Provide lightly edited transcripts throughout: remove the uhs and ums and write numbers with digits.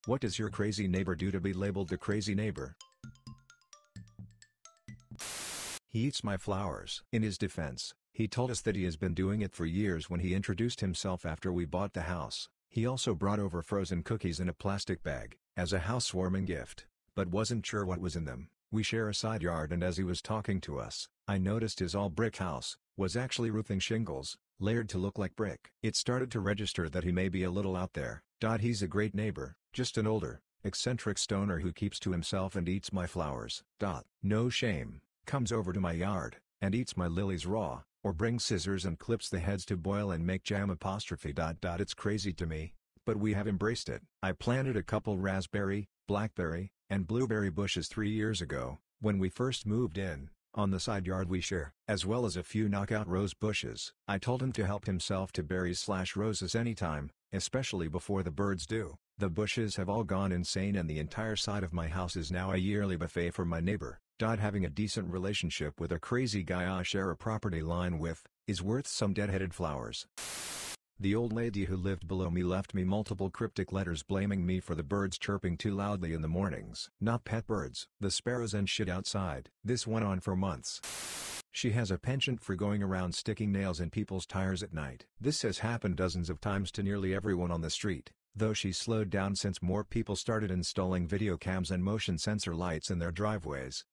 What does your crazy neighbor do to be labeled the crazy neighbor? He eats my flowers. In his defense, he told us that he has been doing it for years when he introduced himself after we bought the house. He also brought over frozen cookies in a plastic bag, as a housewarming gift, but wasn't sure what was in them. We share a side yard, and as he was talking to us, I noticed his all-brick house was actually roofing shingles, layered to look like brick. It started to register that he may be a little out there. He's a great neighbor, just an older, eccentric stoner who keeps to himself and eats my flowers. No shame, comes over to my yard, and eats my lilies raw, or brings scissors and clips the heads to boil and make jam apostrophe. It's crazy to me, but we have embraced it. I planted a couple raspberry, blackberry, and blueberry bushes 3 years ago, when we first moved in, on the side yard we share, as well as a few knockout rose bushes. I told him to help himself to berries/roses anytime, especially before the birds do. The bushes have all gone insane, and the entire side of my house is now a yearly buffet for my neighbor. Having a decent relationship with a crazy guy I share a property line with, is worth some dead-headed flowers. The old lady who lived below me left me multiple cryptic letters blaming me for the birds chirping too loudly in the mornings. Not pet birds. The sparrows and shit outside. This went on for months. She has a penchant for going around sticking nails in people's tires at night. This has happened dozens of times to nearly everyone on the street, though she's slowed down since more people started installing video cams and motion sensor lights in their driveways.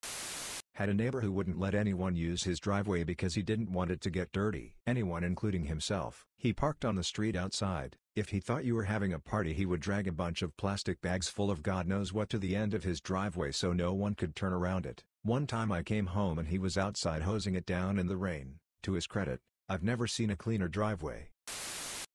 Had a neighbor who wouldn't let anyone use his driveway because he didn't want it to get dirty. Anyone, including himself. He parked on the street outside. If he thought you were having a party, he would drag a bunch of plastic bags full of God knows what to the end of his driveway so no one could turn around it. One time I came home and he was outside hosing it down in the rain. To his credit, I've never seen a cleaner driveway.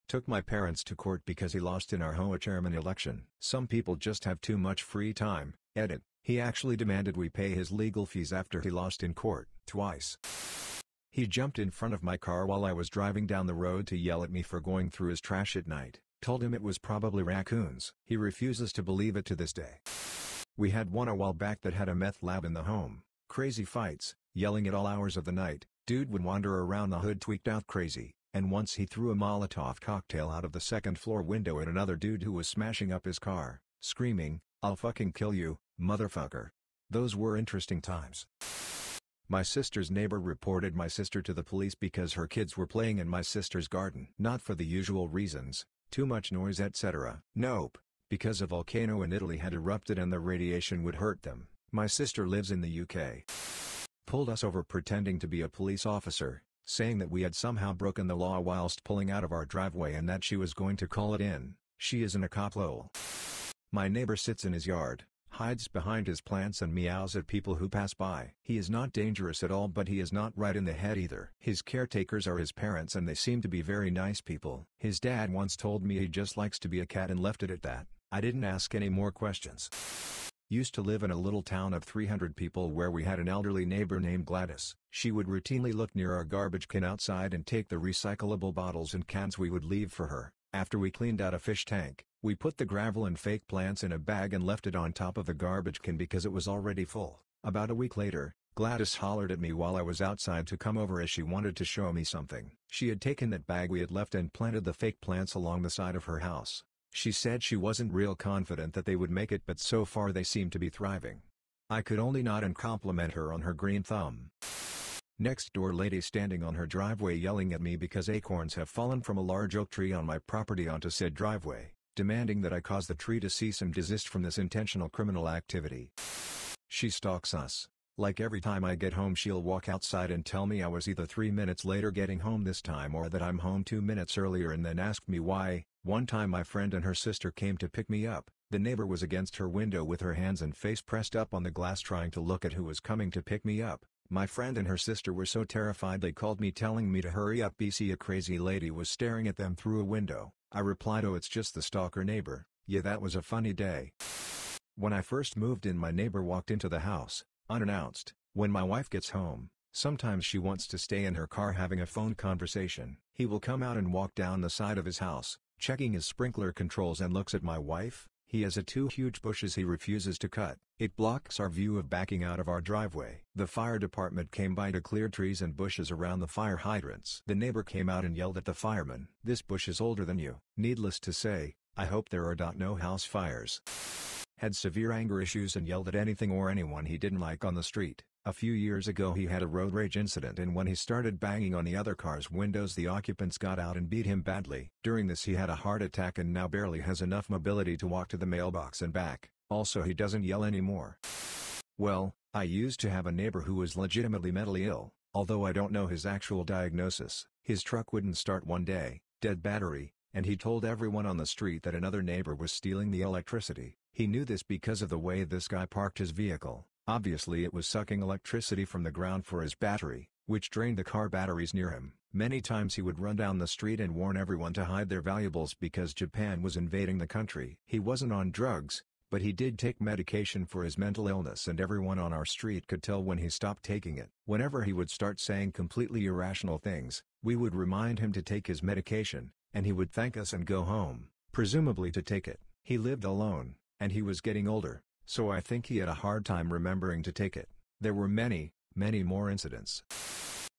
Took my parents to court because he lost in our HOA chairman election. Some people just have too much free time. Edit. He actually demanded we pay his legal fees after he lost in court. Twice. He jumped in front of my car while I was driving down the road to yell at me for going through his trash at night. Told him it was probably raccoons. He refuses to believe it to this day. We had one a while back that had a meth lab in the home. Crazy fights, yelling at all hours of the night. Dude would wander around the hood tweaked out crazy, and once he threw a Molotov cocktail out of the second floor window at another dude who was smashing up his car, screaming, "I'll fucking kill you, motherfucker." Those were interesting times. My sister's neighbor reported my sister to the police because her kids were playing in my sister's garden. Not for the usual reasons, too much noise etc. Nope, because a volcano in Italy had erupted and the radiation would hurt them. My sister lives in the UK. Pulled us over pretending to be a police officer, saying that we had somehow broken the law whilst pulling out of our driveway and that she was going to call it in. She isn't a cop lol. My neighbor sits in his yard, hides behind his plants and meows at people who pass by. He is not dangerous at all, but he is not right in the head either. His caretakers are his parents and they seem to be very nice people. His dad once told me he just likes to be a cat and left it at that. I didn't ask any more questions. Used to live in a little town of 300 people where we had an elderly neighbor named Gladys. She would routinely look near our garbage can outside and take the recyclable bottles and cans we would leave for her. After we cleaned out a fish tank, we put the gravel and fake plants in a bag and left it on top of the garbage can because it was already full. About a week later, Gladys hollered at me while I was outside to come over as she wanted to show me something. She had taken that bag we had left and planted the fake plants along the side of her house. She said she wasn't real confident that they would make it, but so far they seem to be thriving. I could only nod and compliment her on her green thumb. Next door lady standing on her driveway yelling at me because acorns have fallen from a large oak tree on my property onto said driveway, demanding that I cause the tree to cease and desist from this intentional criminal activity. She stalks us. Like every time I get home she'll walk outside and tell me I was either 3 minutes later getting home this time or that I'm home 2 minutes earlier and then ask me why. One time my friend and her sister came to pick me up. The neighbor was against her window with her hands and face pressed up on the glass trying to look at who was coming to pick me up. My friend and her sister were so terrified they called me telling me to hurry up BC a crazy lady was staring at them through a window. I replied, "Oh, it's just the stalker neighbor." Yeah, that was a funny day. When I first moved in my neighbor walked into the house, unannounced. When my wife gets home, sometimes she wants to stay in her car having a phone conversation. He will come out and walk down the side of his house, checking his sprinkler controls and looks at my wife. He has two huge bushes he refuses to cut. It blocks our view of backing out of our driveway. The fire department came by to clear trees and bushes around the fire hydrants. The neighbor came out and yelled at the fireman, "This bush is older than you." Needless to say, I hope there are no house fires. Had severe anger issues and yelled at anything or anyone he didn't like on the street. A few years ago he had a road rage incident, and when he started banging on the other car's windows the occupants got out and beat him badly. During this he had a heart attack and now barely has enough mobility to walk to the mailbox and back. Also he doesn't yell anymore. Well, I used to have a neighbor who was legitimately mentally ill, although I don't know his actual diagnosis. His truck wouldn't start one day, dead battery, and he told everyone on the street that another neighbor was stealing the electricity. He knew this because of the way this guy parked his vehicle. Obviously it was sucking electricity from the ground for his battery, which drained the car batteries near him. Many times he would run down the street and warn everyone to hide their valuables because Japan was invading the country. He wasn't on drugs, but he did take medication for his mental illness, and everyone on our street could tell when he stopped taking it. Whenever he would start saying completely irrational things, we would remind him to take his medication, and he would thank us and go home, presumably to take it. He lived alone, and he was getting older, so I think he had a hard time remembering to take it. There were many, many more incidents.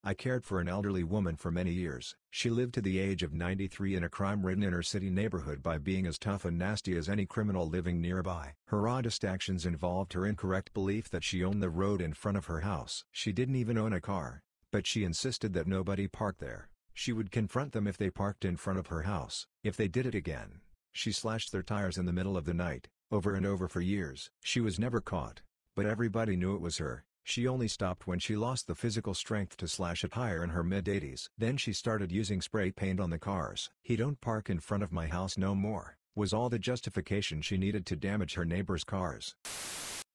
I cared for an elderly woman for many years. She lived to the age of 93 in a crime-ridden inner-city neighborhood by being as tough and nasty as any criminal living nearby. Her oddest actions involved her incorrect belief that she owned the road in front of her house. She didn't even own a car, but she insisted that nobody parked there. She would confront them if they parked in front of her house. If they did it again, she slashed their tires in the middle of the night, over and over for years. She was never caught, but everybody knew it was her. She only stopped when she lost the physical strength to slash a tire in her mid-80s. Then she started using spray paint on the cars. "He don't park in front of my house no more," was all the justification she needed to damage her neighbor's cars.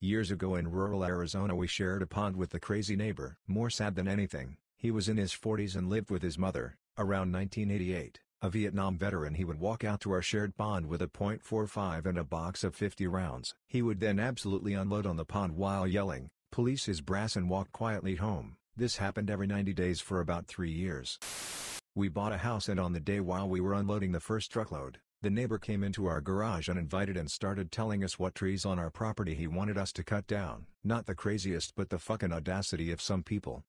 Years ago in rural Arizona we shared a pond with the crazy neighbor. More sad than anything, he was in his 40s and lived with his mother. Around 1988, a Vietnam veteran, he would walk out to our shared pond with a .45 and a box of 50 rounds. He would then absolutely unload on the pond while yelling, "Police his brass," and walk quietly home. This happened every 90 days for about 3 years. We bought a house, and on the day while we were unloading the first truckload, the neighbor came into our garage uninvited and started telling us what trees on our property he wanted us to cut down. Not the craziest, but the fucking audacity of some people.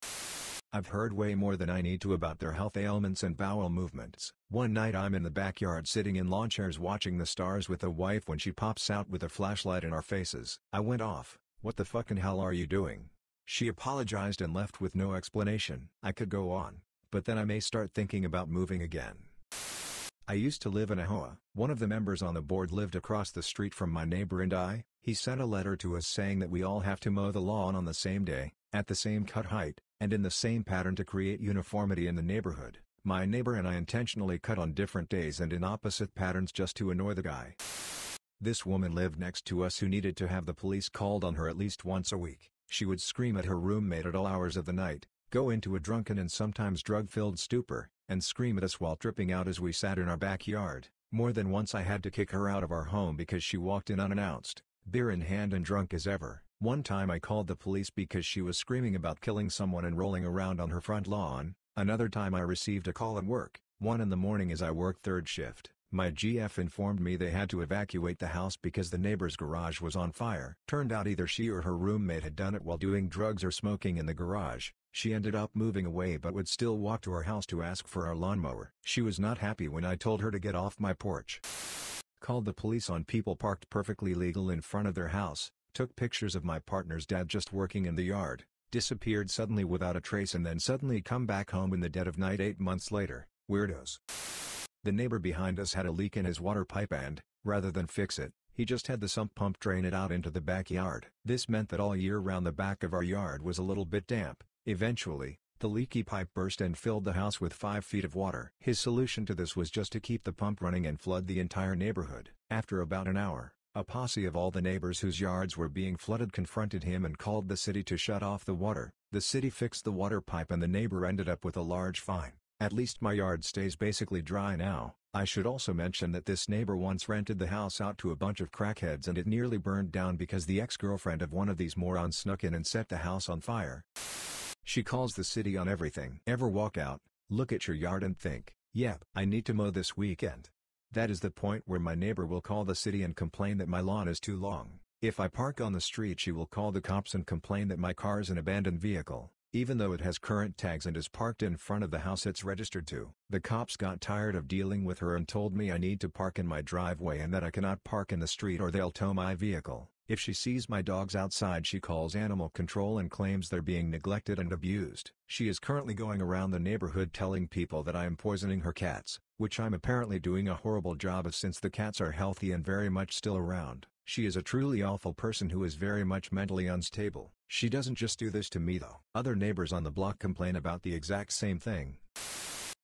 I've heard way more than I need to about their health ailments and bowel movements. One night I'm in the backyard sitting in lawn chairs watching the stars with the wife when she pops out with a flashlight in our faces. I went off. "What the fucking hell are you doing?" She apologized and left with no explanation. I could go on, but then I may start thinking about moving again. I used to live in a hoa. One of the members on the board lived across the street from my neighbor and I. He sent a letter to us saying that we all have to mow the lawn on the same day, at the same cut height, and in the same pattern to create uniformity in the neighborhood. My neighbor and I intentionally cut on different days and in opposite patterns just to annoy the guy. This woman lived next to us who needed to have the police called on her at least once a week. She would scream at her roommate at all hours of the night, go into a drunken and sometimes drug-filled stupor, and scream at us while tripping out as we sat in our backyard. More than once I had to kick her out of our home because she walked in unannounced, beer in hand and drunk as ever. One time I called the police because she was screaming about killing someone and rolling around on her front lawn. Another time I received a call at work, 1 in the morning as I worked third shift. My GF informed me they had to evacuate the house because the neighbor's garage was on fire. Turned out either she or her roommate had done it while doing drugs or smoking in the garage. She ended up moving away but would still walk to our house to ask for our lawnmower. She was not happy when I told her to get off my porch. Called the police on people parked perfectly legal in front of their house, took pictures of my partner's dad just working in the yard, disappeared suddenly without a trace and then suddenly come back home in the dead of night 8 months later. Weirdos. The neighbor behind us had a leak in his water pipe and, rather than fix it, he just had the sump pump drain it out into the backyard. This meant that all year round the back of our yard was a little bit damp. Eventually, the leaky pipe burst and filled the house with 5 feet of water. His solution to this was just to keep the pump running and flood the entire neighborhood. After about an hour, a posse of all the neighbors whose yards were being flooded confronted him and called the city to shut off the water. The city fixed the water pipe and the neighbor ended up with a large fine. At least my yard stays basically dry now. I should also mention that this neighbor once rented the house out to a bunch of crackheads and it nearly burned down because the ex-girlfriend of one of these morons snuck in and set the house on fire. She calls the city on everything. Ever walk out, look at your yard and think, "Yep, I need to mow this weekend"? That is the point where my neighbor will call the city and complain that my lawn is too long. If I park on the street she will call the cops and complain that my car is an abandoned vehicle. Even though it has current tags and is parked in front of the house it's registered to. The cops got tired of dealing with her and told me I need to park in my driveway and that I cannot park in the street or they'll tow my vehicle. If she sees my dogs outside she calls animal control and claims they're being neglected and abused. She is currently going around the neighborhood telling people that I am poisoning her cats, which I'm apparently doing a horrible job of since the cats are healthy and very much still around. She is a truly awful person who is very much mentally unstable. She doesn't just do this to me though. Other neighbors on the block complain about the exact same thing.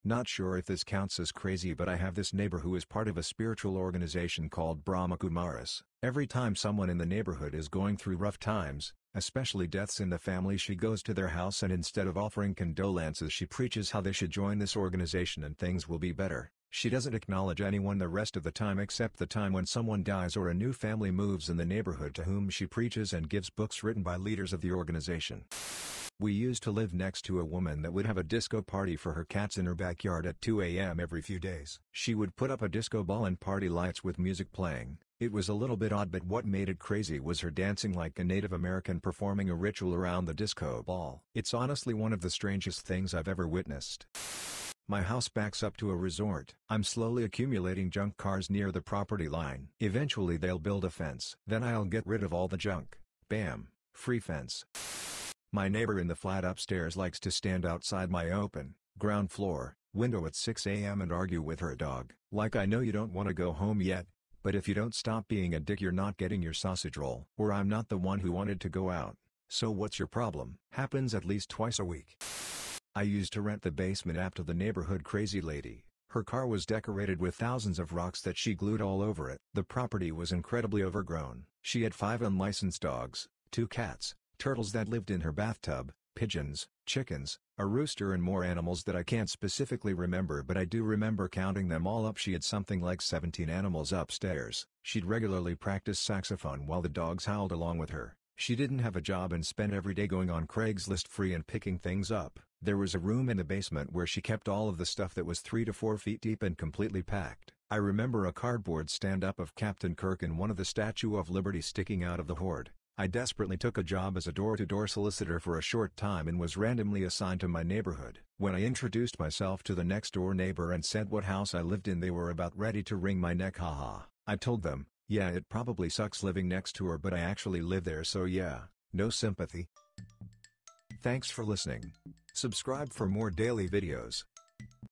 Not sure if this counts as crazy, but I have this neighbor who is part of a spiritual organization called Brahma Kumaris. Every time someone in the neighborhood is going through rough times, especially deaths in the family, she goes to their house and instead of offering condolences she preaches how they should join this organization and things will be better. She doesn't acknowledge anyone the rest of the time except the time when someone dies or a new family moves in the neighborhood, to whom she preaches and gives books written by leaders of the organization. We used to live next to a woman that would have a disco party for her cats in her backyard at 2 a.m. every few days. She would put up a disco ball and party lights with music playing. It was a little bit odd, but what made it crazy was her dancing like a Native American performing a ritual around the disco ball. It's honestly one of the strangest things I've ever witnessed. My house backs up to a resort. I'm slowly accumulating junk cars near the property line. Eventually they'll build a fence. Then I'll get rid of all the junk. Bam! Free fence. My neighbor in the flat upstairs likes to stand outside my open, ground floor, window at 6 a.m. and argue with her dog. Like, I know you don't want to go home yet, but if you don't stop being a dick you're not getting your sausage roll. Or I'm not the one who wanted to go out. So what's your problem? Happens at least twice a week. I used to rent the basement after the neighborhood crazy lady. Her car was decorated with thousands of rocks that she glued all over it. The property was incredibly overgrown. She had 5 unlicensed dogs, 2 cats, turtles that lived in her bathtub, pigeons, chickens, a rooster and more animals that I can't specifically remember, but I do remember counting them all up. She had something like 17 animals upstairs. She'd regularly practice saxophone while the dogs howled along with her. She didn't have a job and spent every day going on Craigslist free and picking things up. There was a room in the basement where she kept all of the stuff that was 3 to 4 feet deep and completely packed. I remember a cardboard stand-up of Captain Kirk and one of the Statue of Liberty sticking out of the hoard. I desperately took a job as a door-to-door solicitor for a short time and was randomly assigned to my neighborhood. When I introduced myself to the next-door neighbor and said what house I lived in, they were about ready to wring my neck. Haha. I told them, yeah, it probably sucks living next to her, but I actually live there, so yeah, no sympathy. Thanks for listening. Subscribe for more daily videos.